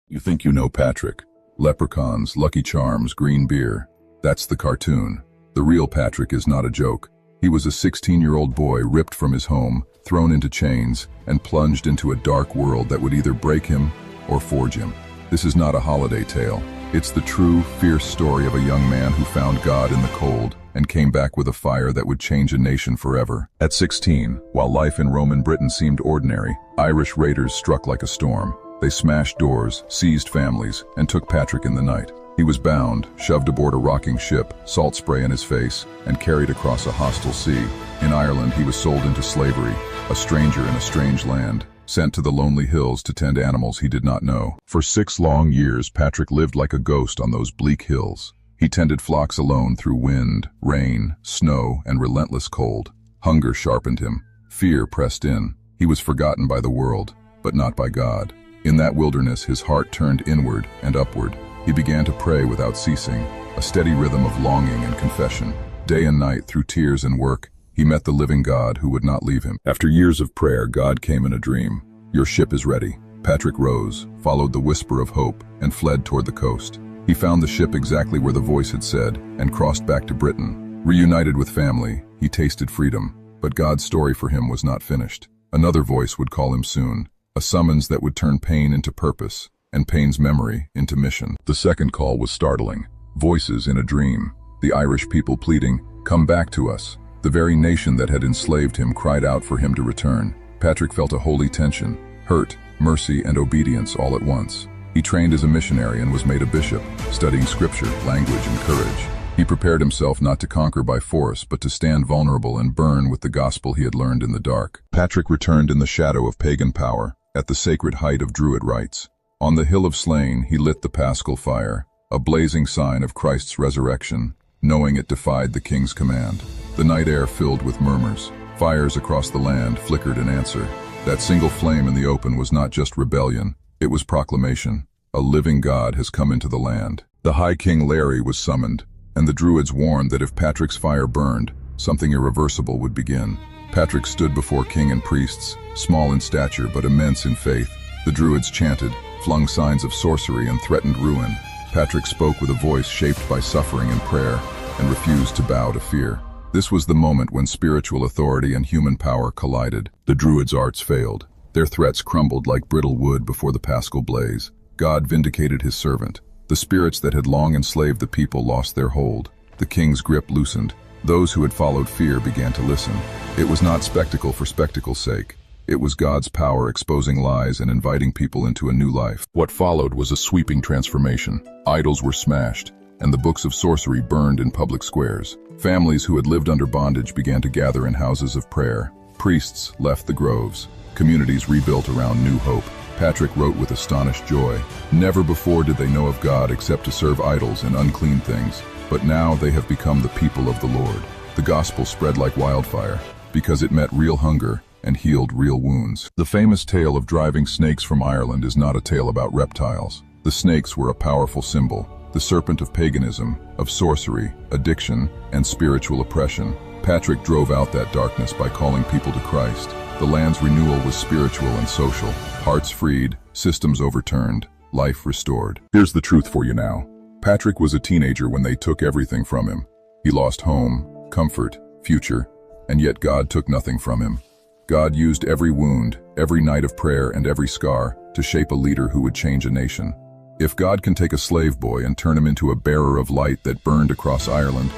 You think you know Patrick. Leprechauns, Lucky Charms, green beer. That's the cartoon. The real Patrick is not a joke. He was a 16-year-old boy ripped from his home, thrown into chains, and plunged into a dark world that would either break him or forge him. This is not a holiday tale. It's the true, fierce story of a young man who found God in the cold and came back with a fire that would change a nation forever. At 16, while life in Roman Britain seemed ordinary, Irish raiders struck like a storm. They smashed doors, seized families, and took Patrick in the night. He was bound, shoved aboard a rocking ship, salt spray in his face, and carried across a hostile sea. In Ireland, he was sold into slavery, a stranger in a strange land, sent to the lonely hills to tend animals he did not know. For 6 long years, Patrick lived like a ghost on those bleak hills. He tended flocks alone through wind, rain, snow, and relentless cold. Hunger sharpened him. Fear pressed in. He was forgotten by the world, but not by God. In that wilderness, his heart turned inward and upward. He began to pray without ceasing, a steady rhythm of longing and confession. Day and night, through tears and work, he met the living God who would not leave him. After years of prayer, God came in a dream. "Your ship is ready." Patrick rose, followed the whisper of hope, and fled toward the coast. He found the ship exactly where the voice had said, and crossed back to Britain. Reunited with family, he tasted freedom, but God's story for him was not finished. Another voice would call him soon, a summons that would turn pain into purpose, and pain's memory into mission. The second call was startling. Voices in a dream. The Irish people pleading, "Come back to us." The very nation that had enslaved him cried out for him to return. Patrick felt a holy tension, hurt, mercy, and obedience all at once. He trained as a missionary and was made a bishop, studying scripture, language, and courage. He prepared himself not to conquer by force, but to stand vulnerable and burn with the gospel he had learned in the dark. Patrick returned in the shadow of pagan power, at the sacred height of Druid rites. On the Hill of Slain, he lit the Paschal fire, a blazing sign of Christ's resurrection, knowing it defied the king's command. The night air filled with murmurs. Fires across the land flickered in answer. That single flame in the open was not just rebellion, it was proclamation. A living God has come into the land. The High King Larry was summoned, and the Druids warned that if Patrick's fire burned, something irreversible would begin. Patrick stood before king and priests, small in stature but immense in faith. The Druids chanted, flung signs of sorcery, and threatened ruin. Patrick spoke with a voice shaped by suffering and prayer, and refused to bow to fear. This was the moment when spiritual authority and human power collided. The Druids' arts failed. Their threats crumbled like brittle wood before the Paschal blaze. God vindicated his servant. The spirits that had long enslaved the people lost their hold. The king's grip loosened. Those who had followed fear began to listen. It was not spectacle for spectacle's sake. It was God's power exposing lies and inviting people into a new life. What followed was a sweeping transformation. Idols were smashed, and the books of sorcery burned in public squares. Families who had lived under bondage began to gather in houses of prayer. Priests left the groves. Communities rebuilt around new hope. Patrick wrote with astonished joy, "Never before did they know of God except to serve idols and unclean things, but now they have become the people of the Lord." The gospel spread like wildfire, because it met real hunger and healed real wounds. The famous tale of driving snakes from Ireland is not a tale about reptiles. The snakes were a powerful symbol, the serpent of paganism, of sorcery, addiction, and spiritual oppression. Patrick drove out that darkness by calling people to Christ. The land's renewal was spiritual and social. Hearts freed, systems overturned, life restored. Here's the truth for you now. Patrick was a teenager when they took everything from him. He lost home, comfort, future, and yet God took nothing from him. God used every wound, every night of prayer, and every scar to shape a leader who would change a nation. If God can take a slave boy and turn him into a bearer of light that burned across Ireland,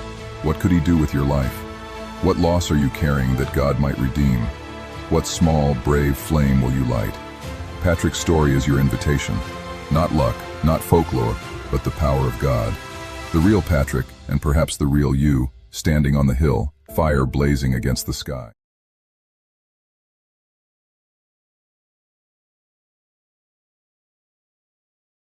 what could he do with your life? What loss are you carrying that God might redeem? What small, brave flame will you light? Patrick's story is your invitation. Not luck, not folklore, but the power of God. The real Patrick, and perhaps the real you, standing on the hill, fire blazing against the sky.